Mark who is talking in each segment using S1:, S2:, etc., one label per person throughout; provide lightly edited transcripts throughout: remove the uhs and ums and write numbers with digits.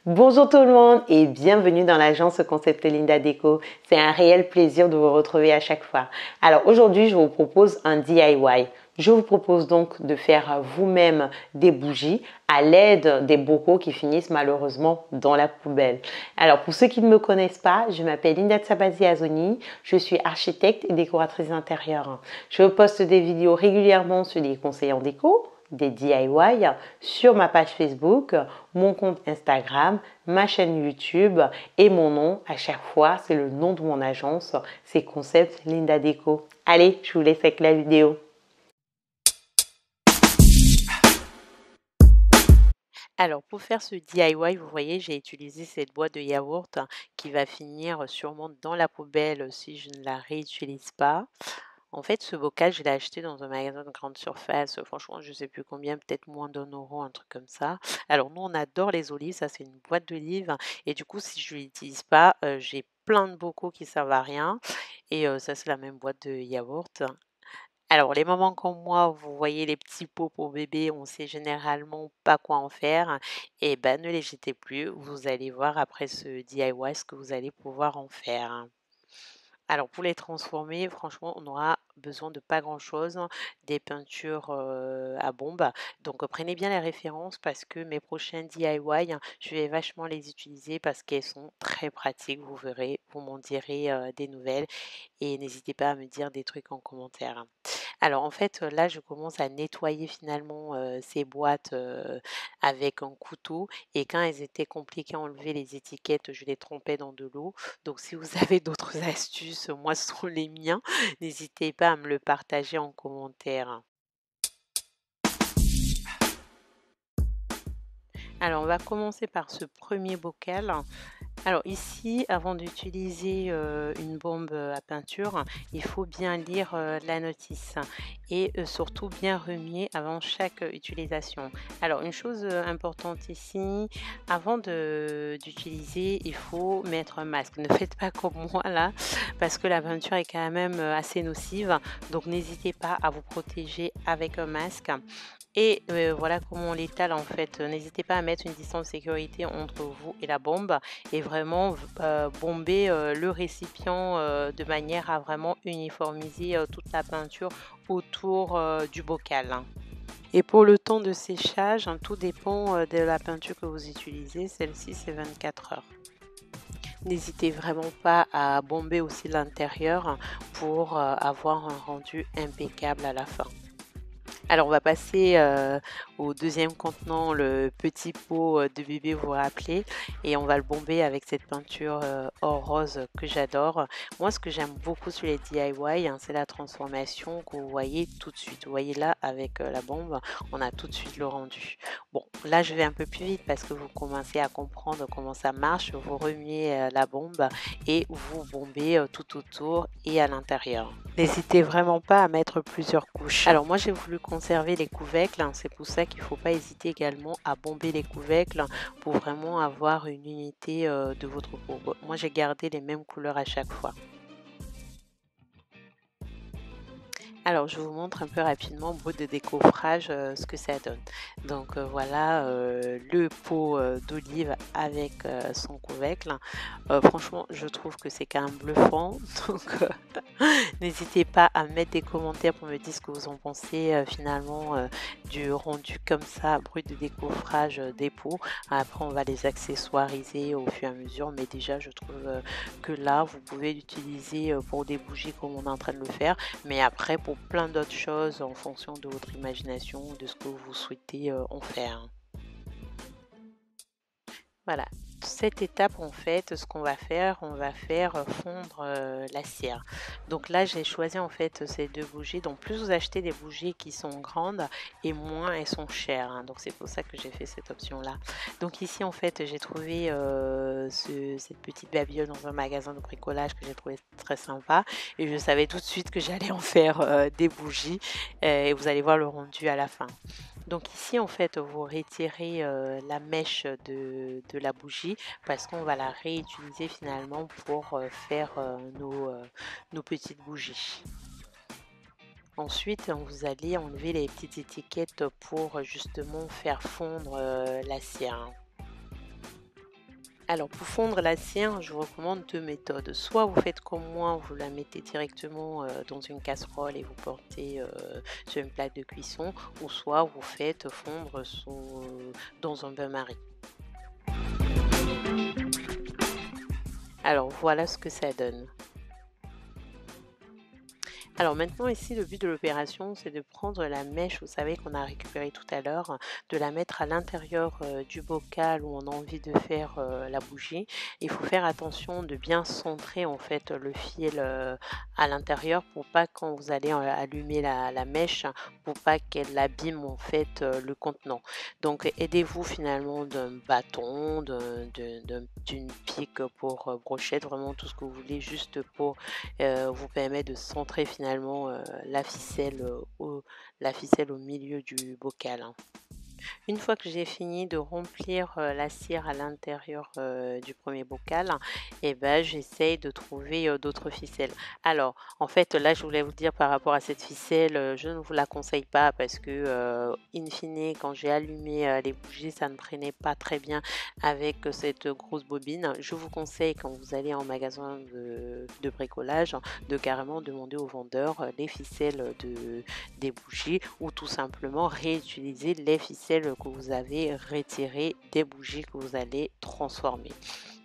S1: Bonjour tout le monde et bienvenue dans l'agence Concept Linda Déco. C'est un réel plaisir de vous retrouver à chaque fois. Alors aujourd'hui, je vous propose un DIY. Je vous propose donc de faire vous-même des bougies à l'aide des bocaux qui finissent malheureusement dans la poubelle. Alors pour ceux qui ne me connaissent pas, je m'appelle Linda Tsabazi Azoni, je suis architecte et décoratrice intérieure. Je poste des vidéos régulièrement sur les conseils en déco, des DIY sur ma page Facebook, mon compte Instagram, ma chaîne YouTube et mon nom à chaque fois, c'est le nom de mon agence, c'est Concept Linda Déco. Allez, je vous laisse avec la vidéo. Alors pour faire ce DIY, vous voyez, j'ai utilisé cette boîte de yaourt qui va finir sûrement dans la poubelle si je ne la réutilise pas. En fait, ce bocal, je l'ai acheté dans un magasin de grande surface. Franchement, je ne sais plus combien, peut-être moins d'1 euro, un truc comme ça. Alors, nous, on adore les olives. Ça, c'est une boîte d'olives. Et du coup, si je ne l'utilise pas, j'ai plein de bocaux qui servent à rien. Et ça, c'est la même boîte de yaourt. Alors, les mamans comme moi, vous voyez les petits pots pour bébé, on sait généralement pas quoi en faire. Et ben, ne les jetez plus. Vous allez voir après ce DIY ce que vous allez pouvoir en faire. Alors pour les transformer, franchement, on aura besoin de pas grand-chose, hein, des peintures, à bombe. Donc prenez bien les références parce que mes prochains DIY, hein, je vais vachement les utiliser parce qu'elles sont très pratiques, vous verrez, vous m'en direz, des nouvelles et n'hésitez pas à me dire des trucs en commentaire, hein. Alors en fait, là, je commence à nettoyer finalement, ces boîtes, avec un couteau et quand elles étaient compliquées à enlever les étiquettes, je les trempais dans de l'eau. Donc si vous avez d'autres astuces, moi ce sont les miens, n'hésitez pas à me le partager en commentaire. Alors on va commencer par ce premier bocal. Alors ici, avant d'utiliser, une bombe, à peinture, il faut bien lire, la notice et surtout bien remuer avant chaque, utilisation. Alors une chose, importante ici, avant d'utiliser, il faut mettre un masque. Ne faites pas comme moi là, parce que la peinture est quand même, assez nocive, donc n'hésitez pas à vous protéger avec un masque et voilà comment on l'étale en fait. N'hésitez pas à mettre une distance de sécurité entre vous et la bombe et vraiment bomber le récipient de manière à vraiment uniformiser toute la peinture autour du bocal, hein. Et pour le temps de séchage, hein, tout dépend de la peinture que vous utilisez. Celle-ci, c'est 24 heures. N'hésitez vraiment pas à bomber aussi l'intérieur pour avoir un rendu impeccable à la fin. Alors on va passer au deuxième contenant, le petit pot de bébé, vous vous rappelez, et on va le bomber avec cette peinture or rose que j'adore. Moi, ce que j'aime beaucoup sur les DIY, hein, c'est la transformation que vous voyez tout de suite. Vous voyez là, avec la bombe, on a tout de suite le rendu. Bon, là je vais un peu plus vite parce que vous commencez à comprendre comment ça marche. Vous remuez la bombe et vous bombez tout autour et à l'intérieur. N'hésitez vraiment pas à mettre plusieurs couches. Alors moi j'ai voulu conserver les couvercles, hein, c'est pour ça qu'il ne faut pas hésiter également à bomber les couvercles pour vraiment avoir une unité de votre peau. Bon, moi j'ai gardé les mêmes couleurs à chaque fois. Alors, je vous montre un peu rapidement, brut de décoffrage, ce que ça donne. Donc voilà, le pot d'olive avec son couvercle. Franchement, je trouve que c'est quand même bluffant. Donc, n'hésitez pas à mettre des commentaires pour me dire ce que vous en pensez finalement du rendu comme ça, brut de décoffrage des pots. Après, on va les accessoiriser au fur et à mesure. Mais déjà, je trouve que là, vous pouvez l'utiliser pour des bougies comme on est en train de le faire. Mais après, pour plein d'autres choses en fonction de votre imagination, de ce que vous souhaitez en faire. Voilà, cette étape en fait, ce qu'on va faire, on va faire fondre la cire. Donc là, j'ai choisi en fait ces deux bougies. Donc plus vous achetez des bougies qui sont grandes et moins elles sont chères, hein. Donc c'est pour ça que j'ai fait cette option-là. Donc ici en fait, j'ai trouvé cette petite babiole dans un magasin de bricolage que j'ai trouvé très sympa. Et je savais tout de suite que j'allais en faire des bougies. Et vous allez voir le rendu à la fin. Donc ici, en fait, vous retirez la mèche de la bougie parce qu'on va la réutiliser finalement pour faire nos petites bougies. Ensuite, vous allez enlever les petites étiquettes pour justement faire fondre la cire. Alors pour fondre la cire, je vous recommande 2 méthodes. Soit vous faites comme moi, vous la mettez directement, dans une casserole et vous portez, sur une plaque de cuisson, ou soit vous faites fondre dans un bain-marie. Alors voilà ce que ça donne. Alors maintenant ici, le but de l'opération, c'est de prendre la mèche, vous savez, qu'on a récupérée tout à l'heure, de la mettre à l'intérieur du bocal où on a envie de faire la bougie. Il faut faire attention de bien centrer en fait le fil à l'intérieur pour pas quand vous allez allumer la mèche, pour pas qu'elle abîme en fait le contenant. Donc aidez-vous finalement d'un bâton, d'une pique pour brochette, vraiment tout ce que vous voulez, juste pour vous permet de centrer finalement la ficelle au milieu du bocal, hein. Une fois que j'ai fini de remplir, la cire à l'intérieur, du premier bocal, et ben, j'essaye de trouver, d'autres ficelles. Alors, en fait, là, je voulais vous dire par rapport à cette ficelle, je ne vous la conseille pas parce que, in fine, quand j'ai allumé, les bougies, ça ne prenait pas très bien avec, cette grosse bobine. Je vous conseille quand vous allez en magasin de bricolage, de carrément demander au vendeur, les ficelles des bougies, ou tout simplement réutiliser les ficelles que vous avez retirées des bougies que vous allez transformer.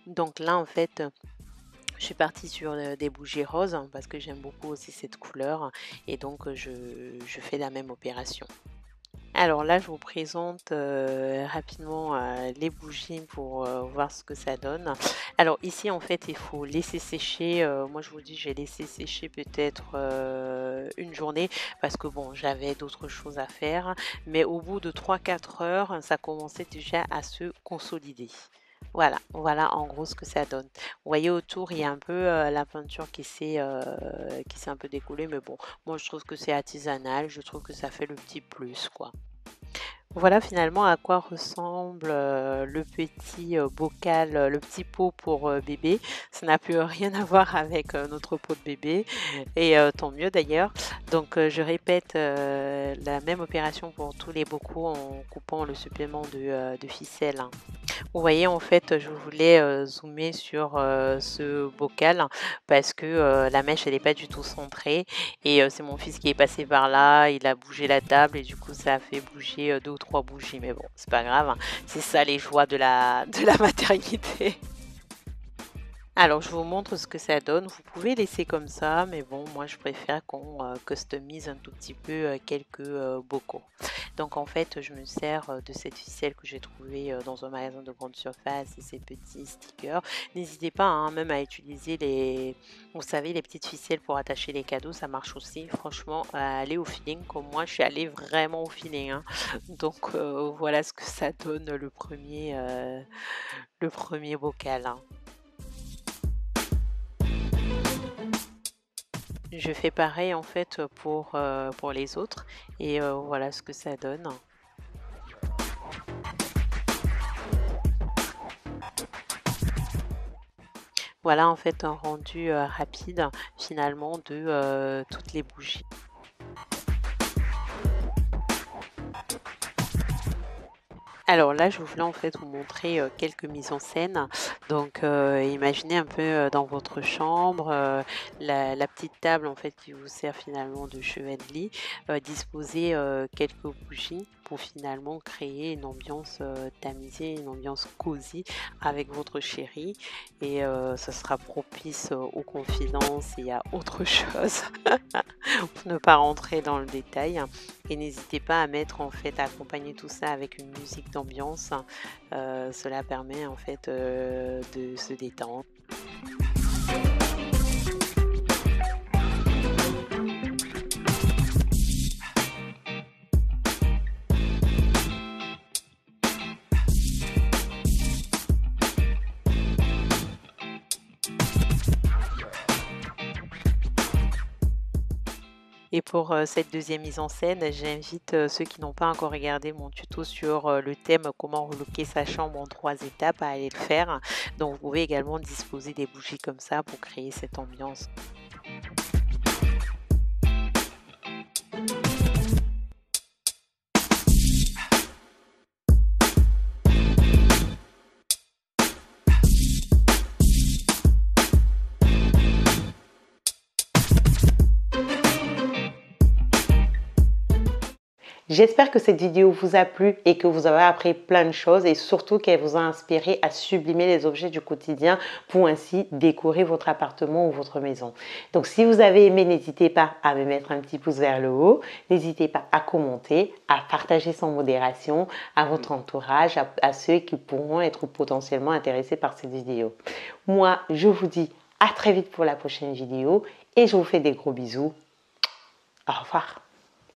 S1: Donc là, en fait, je suis partie sur des bougies roses, hein, parce que j'aime beaucoup aussi cette couleur, et donc je fais la même opération. Alors là, je vous présente rapidement les bougies pour voir ce que ça donne. Alors ici, en fait, il faut laisser sécher. Moi, je vous dis, j'ai laissé sécher peut-être une journée parce que bon, j'avais d'autres choses à faire. Mais au bout de 3-4 heures, ça commençait déjà à se consolider. Voilà, voilà en gros ce que ça donne. Vous voyez autour, il y a un peu la peinture qui s'est un peu décollée, mais bon, moi je trouve que c'est artisanal, je trouve que ça fait le petit plus, quoi. Voilà finalement à quoi ressemble le petit bocal, le petit pot pour bébé. Ça n'a plus rien à voir avec notre pot de bébé, et tant mieux d'ailleurs. Donc je répète la même opération pour tous les bocaux en coupant le supplément de ficelle, hein. Vous voyez, en fait, je voulais zoomer sur ce bocal parce que la mèche, elle est pas du tout centrée, et c'est mon fils qui est passé par là, il a bougé la table et du coup, ça a fait bouger 2 ou 3 bougies. Mais bon, c'est pas grave, hein. C'est ça les joies de la de la maternité. Alors, je vous montre ce que ça donne. Vous pouvez laisser comme ça, mais bon, moi, je préfère qu'on customise un tout petit peu quelques bocaux. Donc, en fait, je me sers de cette ficelle que j'ai trouvée dans un magasin de grande surface et ces petits stickers. N'hésitez pas, hein, même à utiliser vous savez, les petites ficelles pour attacher les cadeaux, ça marche aussi. Franchement, allez au feeling, comme moi, je suis allée vraiment au feeling, hein. Donc, voilà ce que ça donne le premier bocal, hein. Je fais pareil en fait pour les autres, et voilà ce que ça donne. Voilà en fait un rendu rapide finalement de toutes les bougies. Alors là, je voulais en fait vous montrer quelques mises en scène. Donc, imaginez un peu dans votre chambre la petite table en fait qui vous sert finalement de chevet de lit. Disposer quelques bougies pour finalement créer une ambiance tamisée, une ambiance cosy avec votre chéri, et ça sera propice aux confidences et à autre chose. Pour ne pas rentrer dans le détail. Et n'hésitez pas à mettre en fait, à accompagner tout ça avec une musique d'ambiance. Cela permet en fait de se détendre. Et pour cette deuxième mise en scène, j'invite ceux qui n'ont pas encore regardé mon tuto sur le thème comment relooker sa chambre en 3 étapes à aller le faire. Donc vous pouvez également disposer des bougies comme ça pour créer cette ambiance. J'espère que cette vidéo vous a plu et que vous avez appris plein de choses et surtout qu'elle vous a inspiré à sublimer les objets du quotidien pour ainsi décorer votre appartement ou votre maison. Donc si vous avez aimé, n'hésitez pas à me mettre un petit pouce vers le haut, n'hésitez pas à commenter, à partager sans modération à votre entourage, à ceux qui pourront être potentiellement intéressés par cette vidéo. Moi, je vous dis à très vite pour la prochaine vidéo et je vous fais des gros bisous. Au revoir.